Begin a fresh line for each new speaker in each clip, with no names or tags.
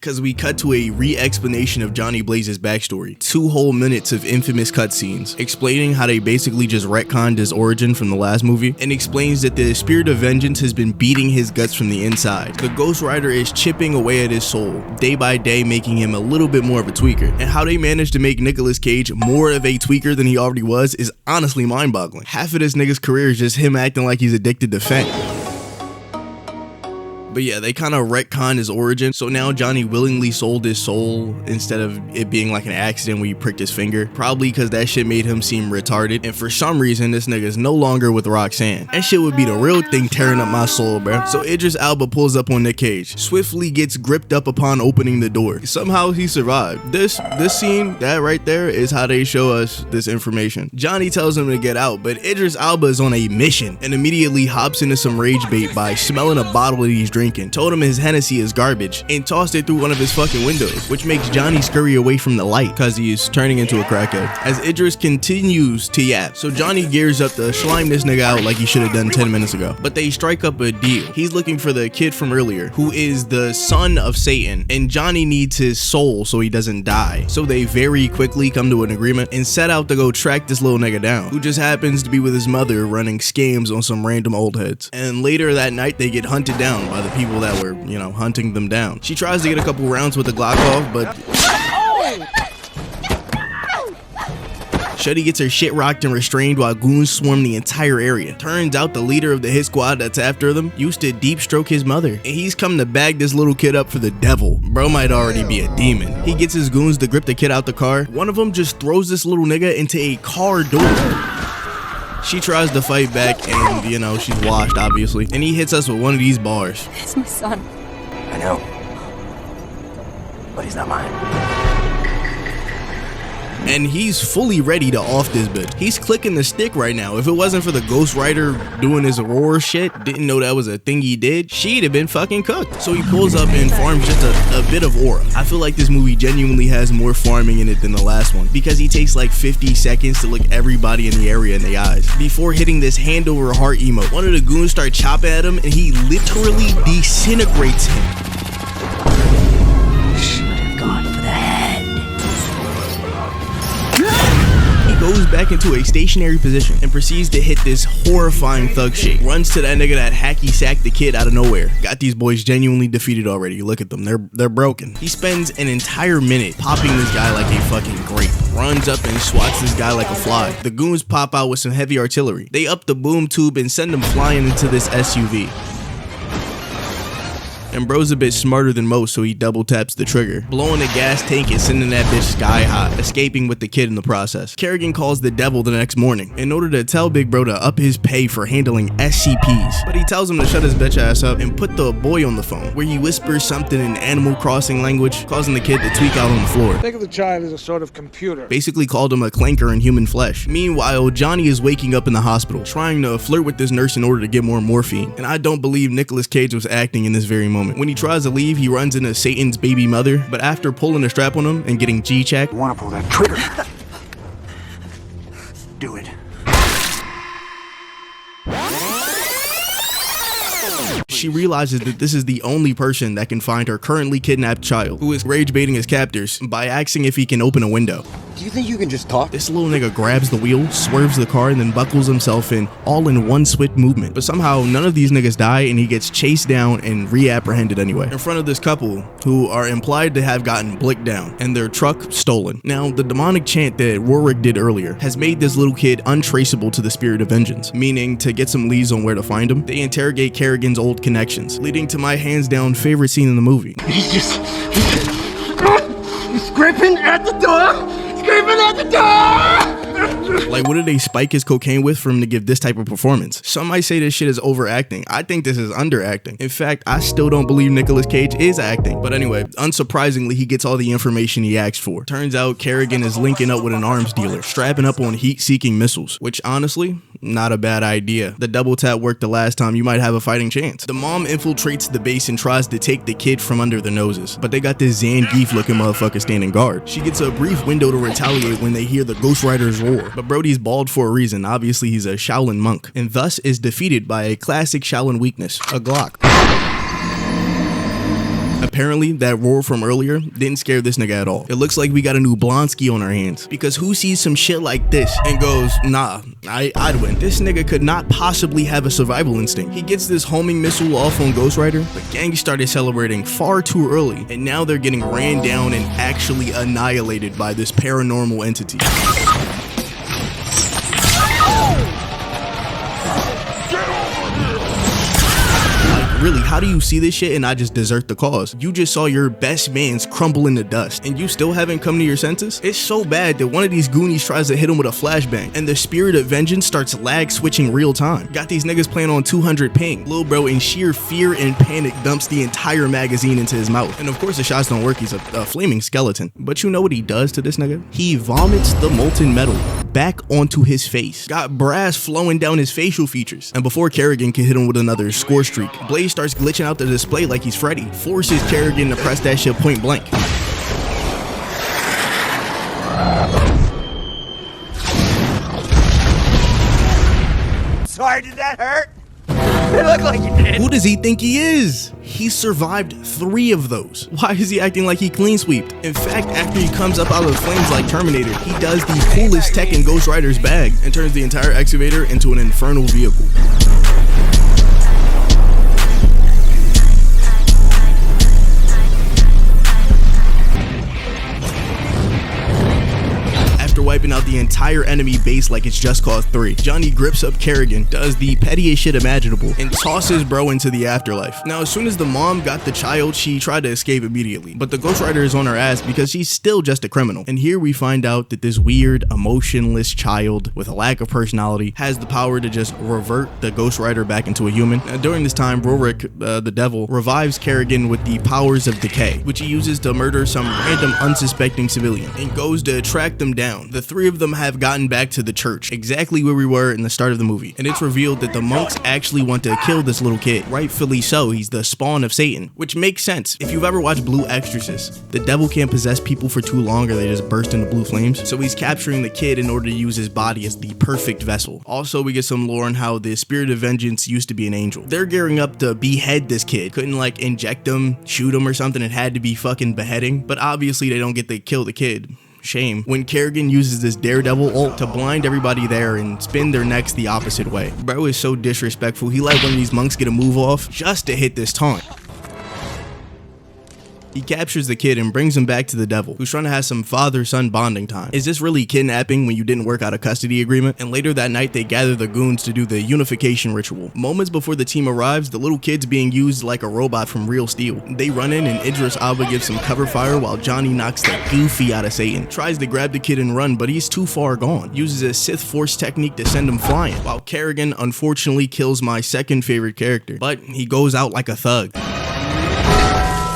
Cause we cut to a re-explanation of Johnny Blaze's backstory. 2 whole minutes of infamous cutscenes explaining how they basically just retconned his origin from the last movie, and explains that the spirit of vengeance has been beating his guts from the inside. The Ghost Rider is chipping away at his soul, day by day, making him a little bit more of a tweaker. And how they managed to make Nicolas Cage more of a tweaker than he already was is honestly mind-boggling. Half of this nigga's career is just him acting like he's addicted to fentanyl. But yeah, they kind of retcon his origin, so now Johnny willingly sold his soul instead of it being like an accident where he pricked his finger. Probably because that shit made him seem retarded, and for some reason this nigga is no longer with Roxanne. That shit would be the real thing tearing up my soul, bro. So Idris Elba pulls up on Nick Cage, swiftly gets gripped up upon opening the door. Somehow he survived. This scene, that right there, is how they show us this information. Johnny tells him to get out, but Idris Elba is on a mission and immediately hops into some rage bait by smelling a bottle that he's drinking, told him his Hennessy is garbage, and tossed it through one of his fucking windows, which makes Johnny scurry away from the light because he is turning into a crackhead as Idris continues to yap. So Johnny gears up to slime this nigga out like he should have done 10 minutes ago, but they strike up a deal. He's looking for the kid from earlier who is the son of Satan, and Johnny needs his soul so he doesn't die. So they very quickly come to an agreement and set out to go track this little nigga down, who just happens to be with his mother running scams on some random old heads. And later that night they get hunted down by the people that were, you know, hunting them down. She tries to get a couple rounds with the Glock off, but Shuddy gets her shit rocked and restrained while goons swarm the entire area. Turns out the leader of the hit squad that's after them used to deep stroke his mother, and he's come to bag this little kid up for the devil. Bro might already be a demon. He gets his goons to grip the kid out the car. One of them just throws this little nigga into a car door. She tries to fight back and, you know, she's washed, obviously. And he hits us with one of these bars.
It's my son.
I know. But he's not mine.
And he's fully ready to off this bitch. He's clicking the stick right now. If it wasn't for the Ghost Rider doing his Aurora shit, didn't know that was a thing he did, she'd have been fucking cooked. So he pulls up and farms just a bit of aura. I feel like this movie genuinely has more farming in it than the last one, because he takes like 50 seconds to look everybody in the area in the eyes before hitting this hand over heart emote. One of the goons start chopping at him and he literally disintegrates him. Goes back into a stationary position and proceeds to hit this horrifying thug shake. Runs to that nigga that hacky sacked the kid out of nowhere. Got these boys genuinely defeated already. Look at them, they're broken. He spends an entire minute popping this guy like a fucking grape. Runs up and swats this guy like a fly. The goons pop out with some heavy artillery. They up the boom tube and send him flying into this SUV. And bro's a bit smarter than most, so he double taps the trigger, blowing the gas tank and sending that bitch sky high, escaping with the kid in the process. Kerrigan calls the devil the next morning in order to tell Big Bro to up his pay for handling SCPs, but he tells him to shut his bitch ass up and put the boy on the phone, where he whispers something in Animal Crossing language, causing the kid to tweak out on the floor.
Think of the child as a sort of computer.
Basically called him a clanker in human flesh. Meanwhile, Johnny is waking up in the hospital, trying to flirt with this nurse in order to get more morphine, and I don't believe Nicolas Cage was acting in this very moment. When he tries to leave, he runs into Satan's baby mother, but after pulling a strap on him and getting G-checked,
You want to pull that trigger? Do it.
she realizes that this is the only person that can find her currently kidnapped child, who is rage baiting his captors by asking if he can open a window.
Do you think you can just talk?
This little nigga grabs the wheel, swerves the car, and then buckles himself in, all in one swift movement. But somehow none of these niggas die, and he gets chased down and reapprehended anyway, in front of this couple who are implied to have gotten blicked down and their truck stolen. Now, the demonic chant that Warwick did earlier has made this little kid untraceable to the spirit of vengeance, meaning to get some leads on where to find him, they interrogate Kerrigan's old connections, leading to my hands down favorite scene in the movie.
He's scraping at the door! Scraping at the door!
Like, what did they spike his cocaine with for him to give this type of performance? Some might say this shit is overacting. I think this is underacting. In fact, I still don't believe Nicolas Cage is acting. But anyway, unsurprisingly, he gets all the information he asked for. Turns out Kerrigan is linking up with an arms dealer, strapping up on heat-seeking missiles, which honestly, not a bad idea. The double tap worked the last time, you might have a fighting chance. The mom infiltrates the base and tries to take the kid from under their noses, but they got this Zangief looking motherfucker standing guard. She gets a brief window to retaliate when they hear the Ghost Rider's roar, but Brody's bald for a reason. Obviously he's a Shaolin monk, and thus is defeated by a classic Shaolin weakness, a Glock. Apparently, that roar from earlier didn't scare this nigga at all. It looks like we got a new Blonsky on our hands, because who sees some shit like this and goes, nah, I'd win? This nigga could not possibly have a survival instinct. He gets this homing missile off on Ghost Rider, but gang started celebrating far too early, and now they're getting ran down and actually annihilated by this paranormal entity. Really, how do you see this shit and not just desert the cause? You just saw your best mans crumble into dust, and you still haven't come to your senses? It's so bad that one of these goonies tries to hit him with a flashbang, and the spirit of vengeance starts lag switching real time. Got these niggas playing on 200 ping. Lil bro in sheer fear and panic dumps the entire magazine into his mouth. And of course the shots don't work, he's a flaming skeleton. But you know what he does to this nigga? He vomits the molten metal back onto his face. Got brass flowing down his facial features. And before Kerrigan can hit him with another score streak, Blaze starts glitching out the display like he's Freddy, forces Kerrigan to press that shit point blank.
Sorry, did that hurt? It looked like it did.
Who does he think he is? He survived 3 of those. Why is he acting like he clean sweeped? In fact, after he comes up out of the flames like Terminator, he does the coolest tech in Ghost Rider's bag and turns the entire excavator into an infernal vehicle. Wiping out the entire enemy base like it's Just Cause 3, Johnny grips up Kerrigan, does the pettiest shit imaginable, and tosses bro into the afterlife. Now, as soon as the mom got the child, she tried to escape immediately, but the Ghost Rider is on her ass because she's still just a criminal. And here we find out that this weird, emotionless child with a lack of personality has the power to just revert the Ghost Rider back into a human. Now, during this time, Rorik, the devil, revives Kerrigan with the powers of decay, which he uses to murder some random unsuspecting civilian, and goes to track them down. The 3 of them have gotten back to the church, exactly where we were in the start of the movie, and it's revealed that the monks actually want to kill this little kid. Rightfully so, he's the spawn of Satan, which makes sense. If you've ever watched Blue Exorcist, the devil can't possess people for too long or they just burst into blue flames, so he's capturing the kid in order to use his body as the perfect vessel. Also, we get some lore on how the spirit of vengeance used to be an angel. They're gearing up to behead this kid. Couldn't like inject him, shoot him or something, it had to be fucking beheading, but obviously they don't get to kill the kid. Shame. When Kerrigan uses this daredevil ult to blind everybody there and spin their necks the opposite way. Bro is so disrespectful. He let one of these monks get a move off just to hit this taunt. He captures the kid and brings him back to the devil, who's trying to have some father-son bonding time. Is this really kidnapping when you didn't work out a custody agreement? And later that night, they gather the goons to do the unification ritual. Moments before the team arrives, the little kid's being used like a robot from Real Steel. They run in and Idris Elba gives some cover fire while Johnny knocks the goofy out of Satan. Tries to grab the kid and run, but he's too far gone. Uses a Sith Force technique to send him flying, while Kerrigan unfortunately kills my second favorite character, but he goes out like a thug.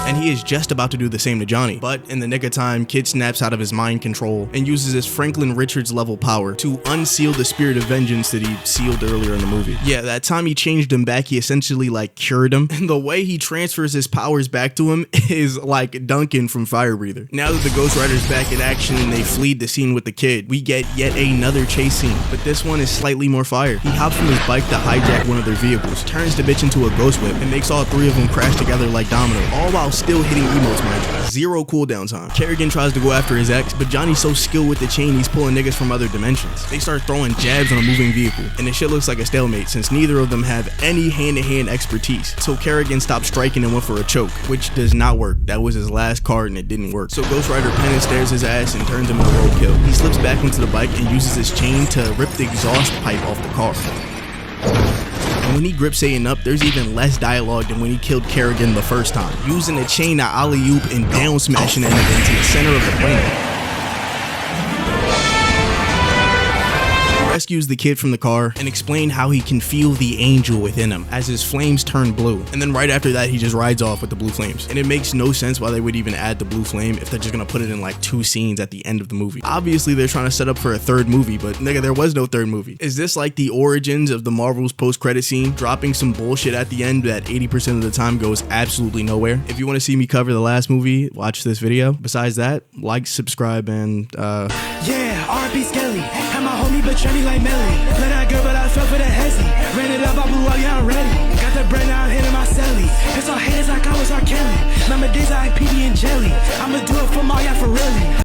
And he is just about to do the same to Johnny, but in the nick of time, Kid snaps out of his mind control and uses his Franklin Richards level power to unseal the spirit of vengeance that he sealed earlier in the movie. Yeah, that time he changed him back, he essentially like cured him, and the way he transfers his powers back to him is like Duncan from Fire Breather. Now that the Ghost Rider's back in action and they flee the scene with the kid, we get yet another chase scene, but this one is slightly more fire. He hops from his bike to hijack one of their vehicles, turns the bitch into a ghost whip, and makes all 3 of them crash together like domino, all while still hitting emotes, man. 0 cooldown time. Kerrigan tries to go after his ex, but Johnny's so skilled with the chain he's pulling niggas from other dimensions. They start throwing jabs on a moving vehicle, and the shit looks like a stalemate since neither of them have any hand-to-hand expertise. So Kerrigan stopped striking and went for a choke, which does not work. That was his last card and it didn't work. So Ghost Rider Penance stares his ass and turns him into roadkill. He slips back into the bike and uses his chain to rip the exhaust pipe off the car. And when he grips Satan up, there's even less dialogue than when he killed Kerrigan the first time, using a chain to alley-oop and down smashing him into the center of the planet. Rescues the kid from the car and explain how he can feel the angel within him as his flames turn blue, and then right after that he just rides off with the blue flames. And it makes no sense why they would even add the blue flame if they're just gonna put it in like 2 scenes at the end of the movie. Obviously they're trying to set up for a 3rd movie, but nigga, there was no 3rd movie. Is this like the origins of the Marvel's post-credit scene, dropping some bullshit at the end that 80% of the time goes absolutely nowhere? If you want to see me cover the last movie, watch this video. Besides that, like, subscribe, and
yeah, R.B. Skelly, and my homie, but Johnny like Melly. Play that girl, but I fell for the hezzy. Ran it up, I blew up, yeah, I'm ready. Got the brand, now I'm hitting my celly. It's all haters like I was R. Kelly. Remember days I had PB and jelly. I'ma do